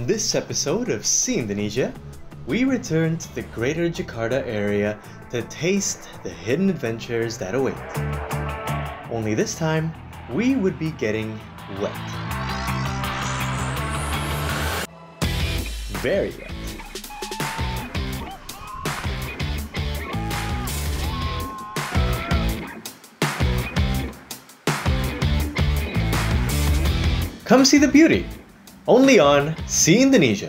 On this episode of See Indonesia, we return to the greater Jakarta area to taste the hidden adventures that await. Only this time, we would be getting wet. Very wet. Come see the beauty, only on See Indonesia.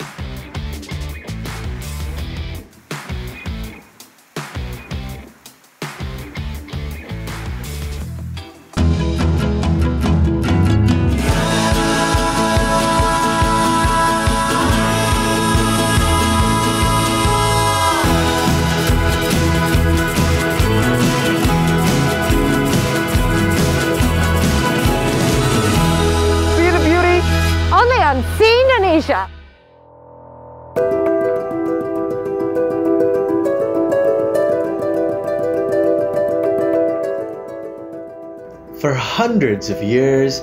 See Indonesia. For hundreds of years,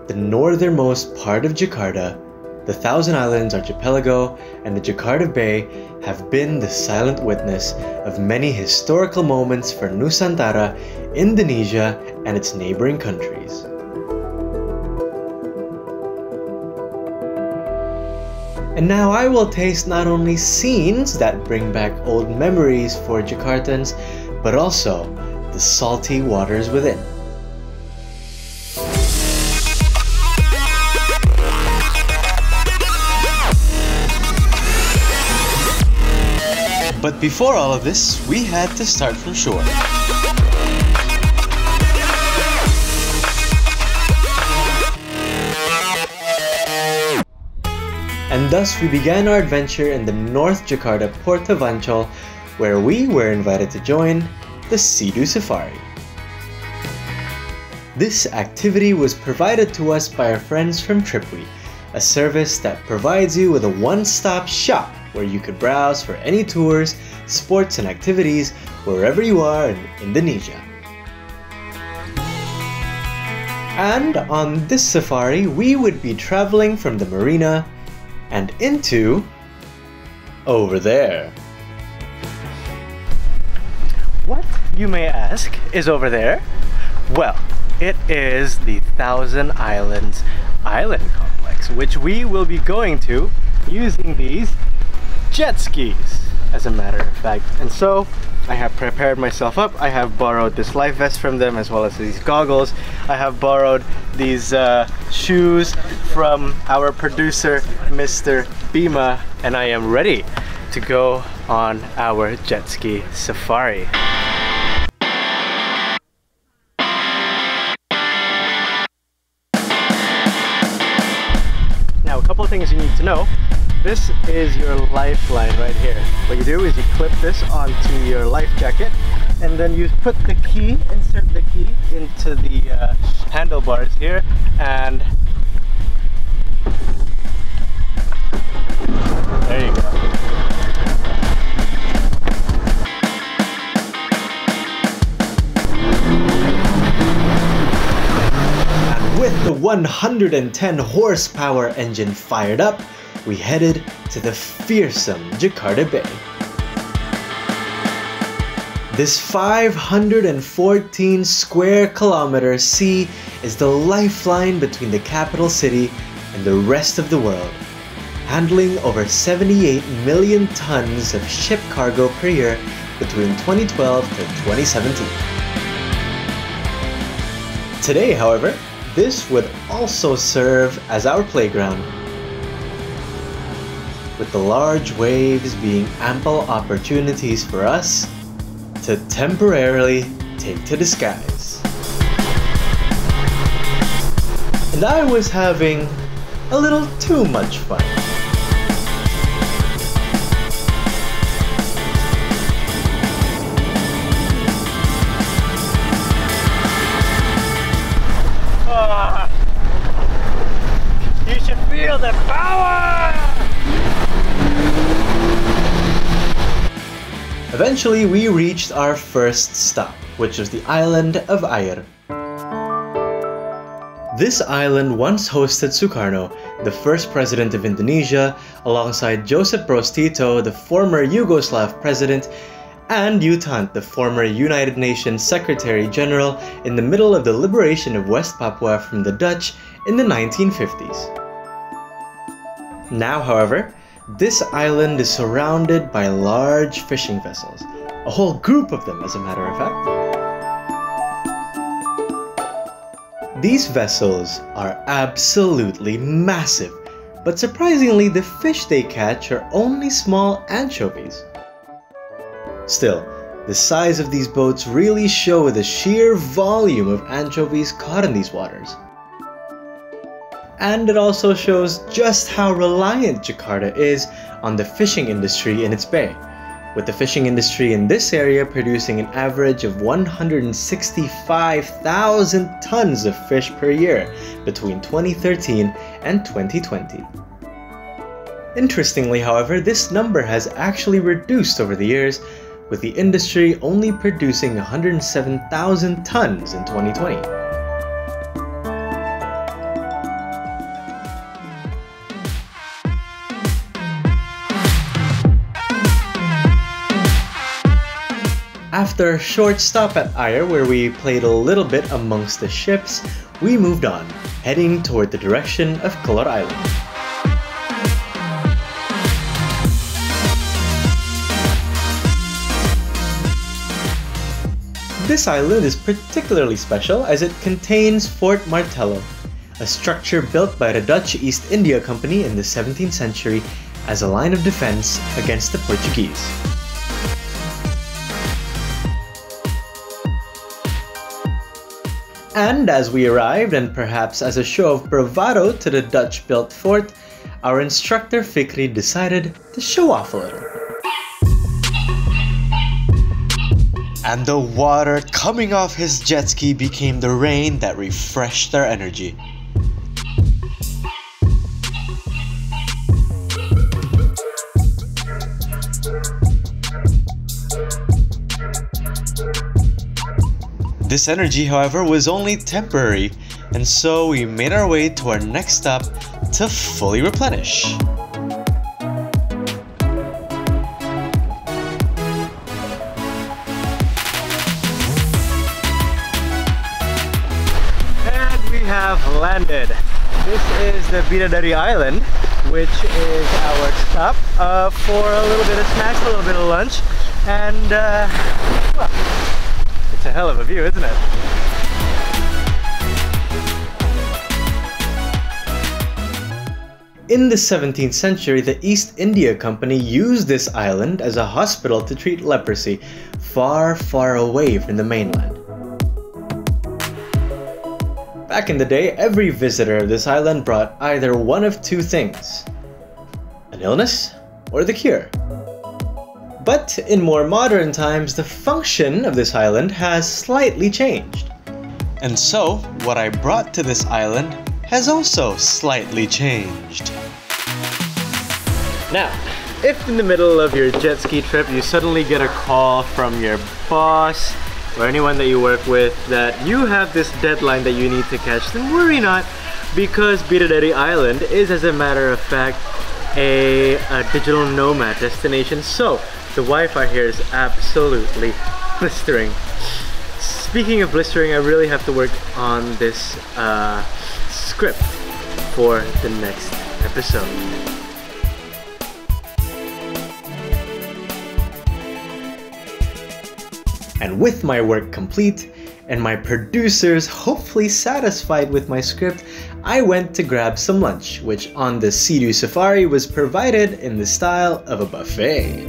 the northernmost part of Jakarta, the Thousand Islands Archipelago, and the Jakarta Bay have been the silent witness of many historical moments for Nusantara, Indonesia, and its neighboring countries. And now I will taste not only scenes that bring back old memories for Jakartans, but also the salty waters within. But before all of this, we had to start from shore. And thus we began our adventure in the North Jakarta Portavancol, where we were invited to join the Sea-Doo Safari. This activity was provided to us by our friends from Tripwe, a service that provides you with a one-stop shop where you could browse for any tours, sports, and activities wherever you are in Indonesia. And on this safari, we would be traveling from the marina and into over there. What, you may ask, is over there? Well, it is the Thousand Islands Island Complex, which we will be going to using these jet skis, as a matter of fact. And so I have prepared myself up. I have borrowed this life vest from them, as well as these goggles. I have borrowed these shoes from our producer, Mr. Bima, and I am ready to go on our jet ski safari. Now, a couple of things you need to know. This is your lifeline right here. What you do is you clip this onto your life jacket, and then you put the key, insert the key into the handlebars here, and there you go. And with the 110 horsepower engine fired up, we headed to the fearsome Jakarta Bay. This 514 square kilometer sea is the lifeline between the capital city and the rest of the world, handling over 78 million tons of ship cargo per year between 2012 to 2017. Today, however, this would also serve as our playground, with the large waves being ample opportunities for us to temporarily take to the skies. And I was having a little too much fun. You should feel the power! Eventually, we reached our first stop, which was the island of Air. This island once hosted Sukarno, the first president of Indonesia, alongside Josip Broz Tito, the former Yugoslav president, and U Thant, the former United Nations Secretary General, in the middle of the liberation of West Papua from the Dutch in the 1950s. Now, however, this island is surrounded by large fishing vessels, a whole group of them as a matter of fact. These vessels are absolutely massive, but surprisingly the fish they catch are only small anchovies. Still, the size of these boats really show the sheer volume of anchovies caught in these waters. And it also shows just how reliant Jakarta is on the fishing industry in its bay, with the fishing industry in this area producing an average of 165,000 tons of fish per year between 2013 and 2020. Interestingly, however, this number has actually reduced over the years, with the industry only producing 107,000 tons in 2020. After a short stop at Ayer, where we played a little bit amongst the ships, we moved on, heading toward the direction of Kelor Island. This island is particularly special as it contains Fort Martello, a structure built by the Dutch East India Company in the 17th century as a line of defense against the Portuguese. And as we arrived, and perhaps as a show of bravado to the Dutch-built fort, our instructor Fikri decided to show off a little. And the water coming off his jet ski became the rain that refreshed our energy. This energy, however, was only temporary, and so we made our way to our next stop to fully replenish. And we have landed. This is the Bidadari Island, which is our stop for a little bit of snacks, a little bit of lunch, and well, it's a hell of a view, isn't it? In the 17th century, the East India Company used this island as a hospital to treat leprosy, far, far away from the mainland. Back in the day, every visitor of this island brought either one of two things: an illness or the cure. But in more modern times, the function of this island has slightly changed. And so, what I brought to this island has also slightly changed. Now, if in the middle of your jet ski trip you suddenly get a call from your boss or anyone that you work with that you have this deadline that you need to catch, then worry not, because Bidadari Island is, as a matter of fact, a digital nomad destination. So the Wi-Fi here is absolutely blistering. Speaking of blistering, I really have to work on this script for the next episode. And with my work complete, and my producers hopefully satisfied with my script, I went to grab some lunch, which on the Sea Safari was provided in the style of a buffet.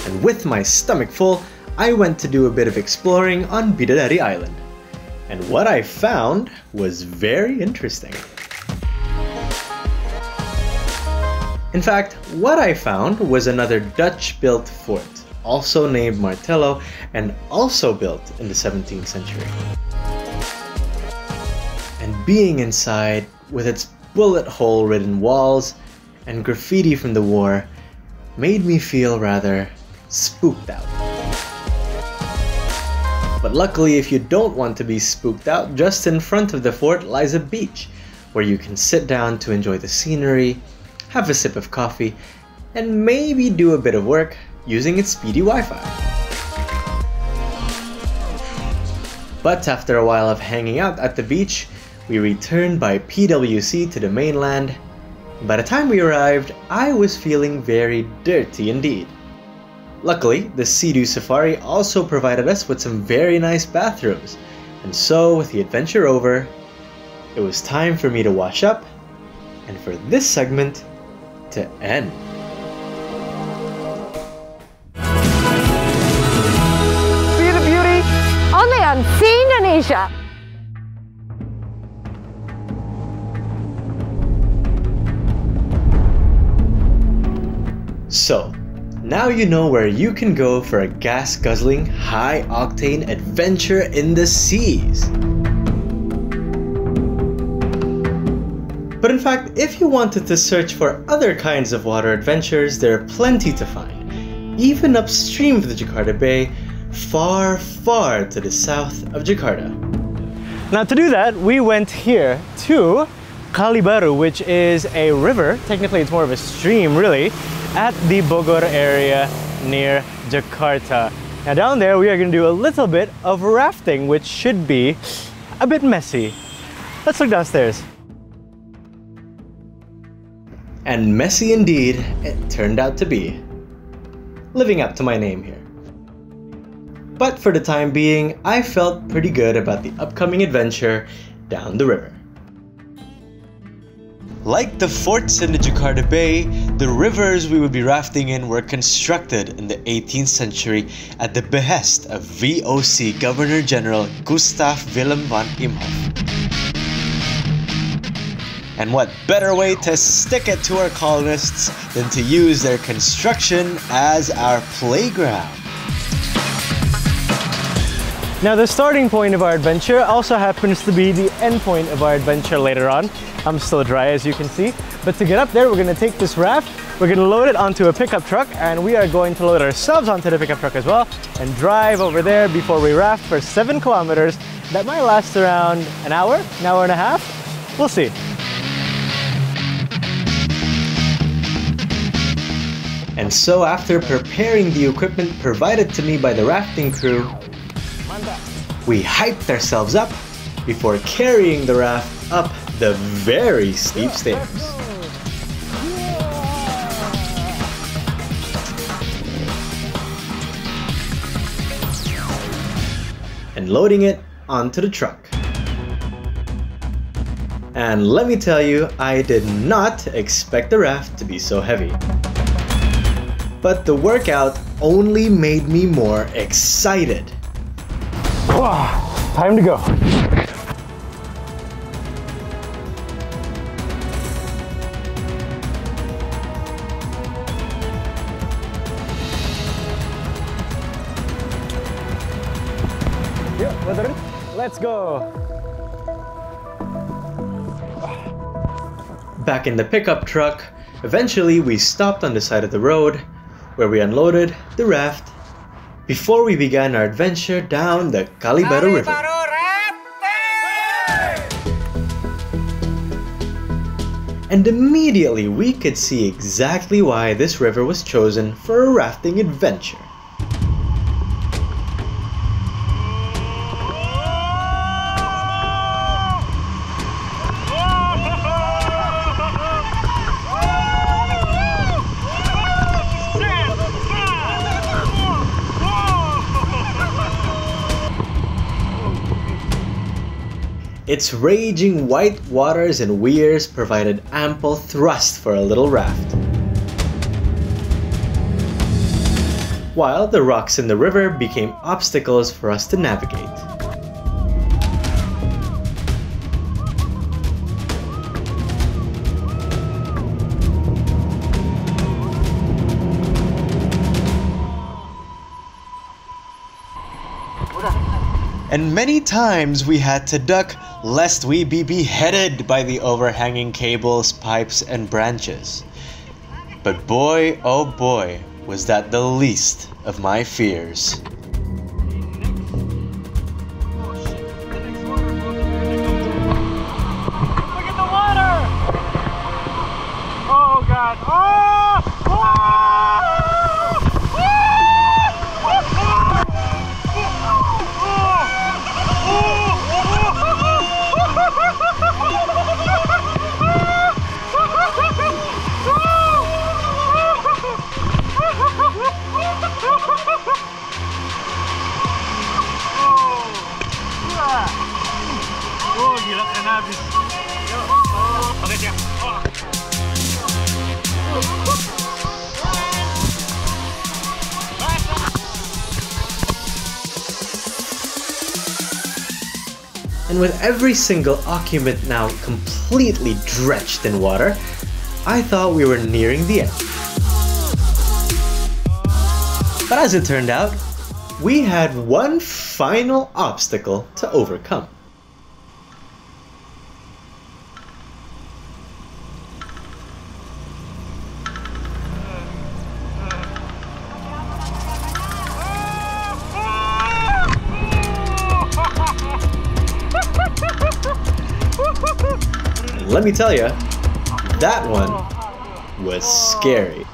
And with my stomach full, I went to do a bit of exploring on Bidadari Island. And what I found was very interesting. In fact, what I found was another Dutch-built fort, also named Martello, and also built in the 17th century. And being inside, with its bullet hole-ridden walls and graffiti from the war, made me feel rather spooked out. But luckily, if you don't want to be spooked out, just in front of the fort lies a beach where you can sit down to enjoy the scenery, have a sip of coffee, and maybe do a bit of work using its speedy Wi-Fi. But after a while of hanging out at the beach, we returned by PWC to the mainland. By the time we arrived, I was feeling very dirty indeed. Luckily, the Sea Safari also provided us with some very nice bathrooms, and so with the adventure over, it was time for me to wash up and for this segment to end. See the beauty? Only on See Indonesia. So, now you know where you can go for a gas-guzzling, high-octane adventure in the seas. But in fact, if you wanted to search for other kinds of water adventures, there are plenty to find, even upstream of the Jakarta Bay, far, far to the south of Jakarta. Now to do that, we went here to Kali Baru, which is a river, technically it's more of a stream really, at the Bogor area near Jakarta. Now down there we are going to do a little bit of rafting, which should be a bit messy. Let's look downstairs. And messy indeed it turned out to be, living up to my name here. But for the time being, I felt pretty good about the upcoming adventure down the river. Like the forts in the Jakarta Bay, the rivers we would be rafting in were constructed in the 18th century at the behest of VOC Governor General Gustav Willem van Imhoff. And what better way to stick it to our colonists than to use their construction as our playground? Now the starting point of our adventure also happens to be the end point of our adventure later on. I'm still dry as you can see, but to get up there we're going to take this raft, we're going to load it onto a pickup truck, and we are going to load ourselves onto the pickup truck as well and drive over there before we raft for 7 kilometers. That might last around an hour and a half, we'll see. And so after preparing the equipment provided to me by the rafting crew, we hyped ourselves up before carrying the raft up the very steep stairs. And loading it onto the truck. And let me tell you, I did not expect the raft to be so heavy. But the workout only made me more excited. Time to go. Let's go. Back in the pickup truck, eventually we stopped on the side of the road where we unloaded the raft before we began our adventure down the Kali Baru River. And immediately we could see exactly why this river was chosen for a rafting adventure. Its raging white waters and weirs provided ample thrust for a little raft, while the rocks in the river became obstacles for us to navigate. And many times we had to duck lest we be beheaded by the overhanging cables, pipes, and branches. But boy, oh boy, was that the least of my fears. And with every single occupant now completely drenched in water, I thought we were nearing the end. But as it turned out, we had one final obstacle to overcome. And let me tell you, that one was scary.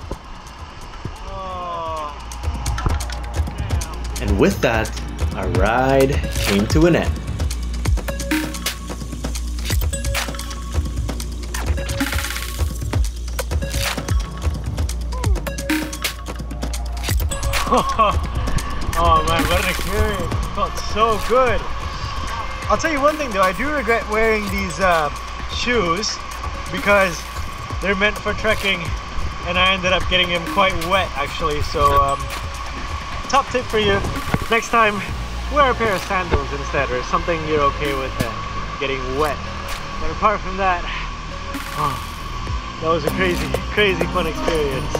And with that, our ride came to an end. Oh man, what an experience. It felt so good. I'll tell you one thing though, I do regret wearing these shoes because they're meant for trekking and I ended up getting them quite wet actually. So top tip for you, next time wear a pair of sandals instead, or something you're okay with getting wet. But apart from that, that was a crazy fun experience.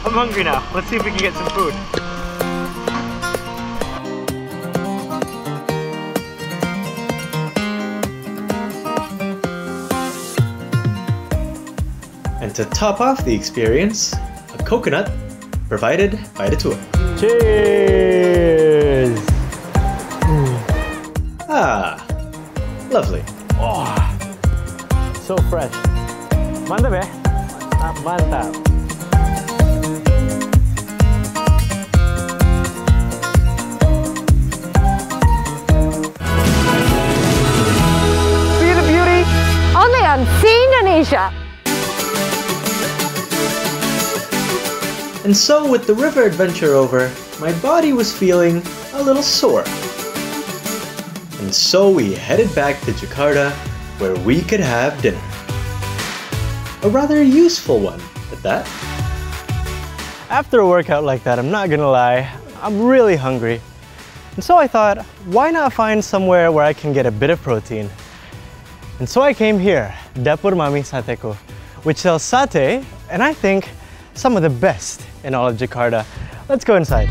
I'm hungry now. Let's see if we can get some food. And to top off the experience, a coconut provided by the tour. Cheers! Ah, lovely. Oh, so fresh. Mantap ya? Mantap. See the beauty? Only on See Indonesia. And so with the river adventure over, my body was feeling a little sore. And so we headed back to Jakarta where we could have dinner. A rather useful one at that. After a workout like that, I'm not gonna lie, I'm really hungry. And so I thought, why not find somewhere where I can get a bit of protein? And so I came here, Dapur Mami Sateku, which sells satay, and I think some of the best in all of Jakarta. Let's go inside.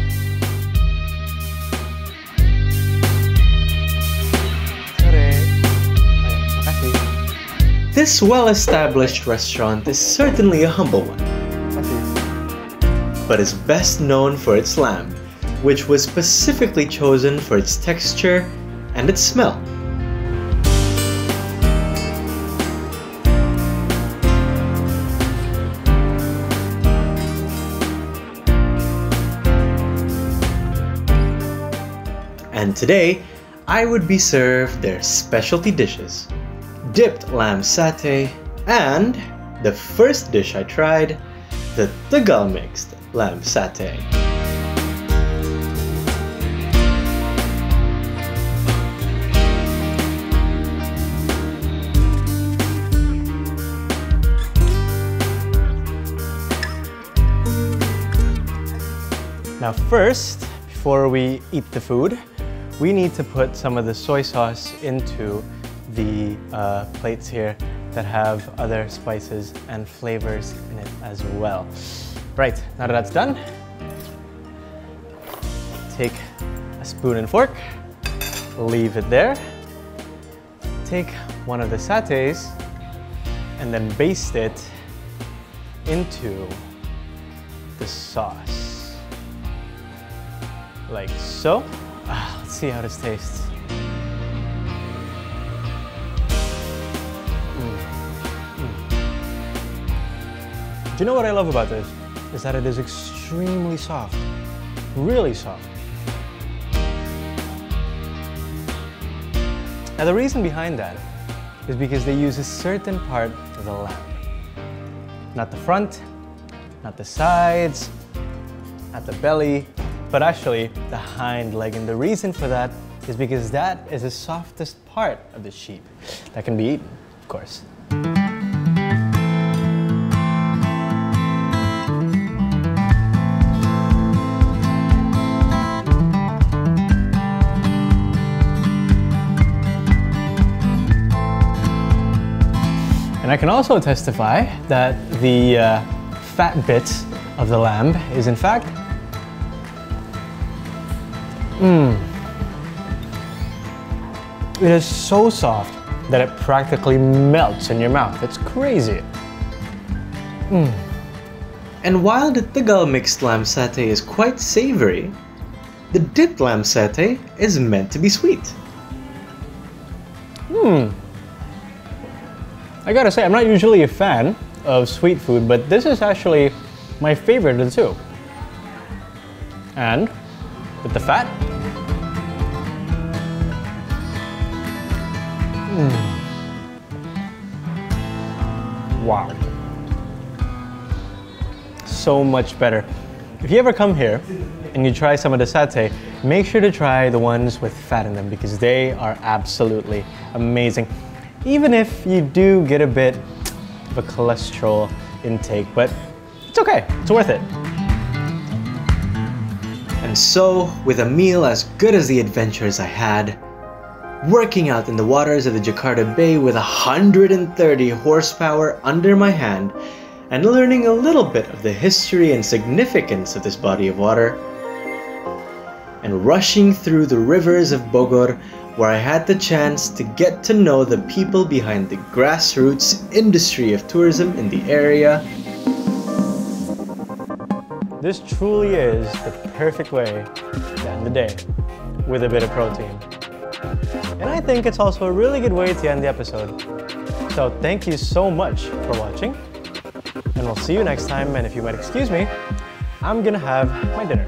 This well-established restaurant is certainly a humble one, but is best known for its lamb, which was specifically chosen for its texture and its smell. And today, I would be served their specialty dishes, dipped lamb satay, and the first dish I tried, the Tegal mixed lamb satay. Now first, before we eat the food, we need to put some of the soy sauce into the plates here that have other spices and flavors in it as well. Right, now that that's done, take a spoon and fork, leave it there, take one of the satays and then baste it into the sauce, like so. Let's see how this tastes. Do you know what I love about this? Is that it is extremely soft, really soft. Now the reason behind that is because they use a certain part of the lamb. Not the front, not the sides, not the belly, but actually the hind leg. And the reason for that is because that is the softest part of the sheep that can be eaten, of course. And I can also testify that the fat bits of the lamb is in fact it is so soft that it practically melts in your mouth. It's crazy. And while the Tegal mixed lamb satay is quite savory, the dipped lamb satay is meant to be sweet. I gotta say, I'm not usually a fan of sweet food, but this is actually my favorite of the two. And with the fat, wow. So much better. If you ever come here and you try some of the satay, make sure to try the ones with fat in them because they are absolutely amazing. Even if you do get a bit of a cholesterol intake, but it's okay, it's worth it. And so, with a meal as good as the adventures I had, working out in the waters of the Jakarta Bay with 130 horsepower under my hand, and learning a little bit of the history and significance of this body of water, and rushing through the rivers of Bogor, where I had the chance to get to know the people behind the grassroots industry of tourism in the area. This truly is the perfect way to end the day, with a bit of protein. And I think it's also a really good way to end the episode. So thank you so much for watching, and we'll see you next time. And if you might excuse me, I'm gonna have my dinner.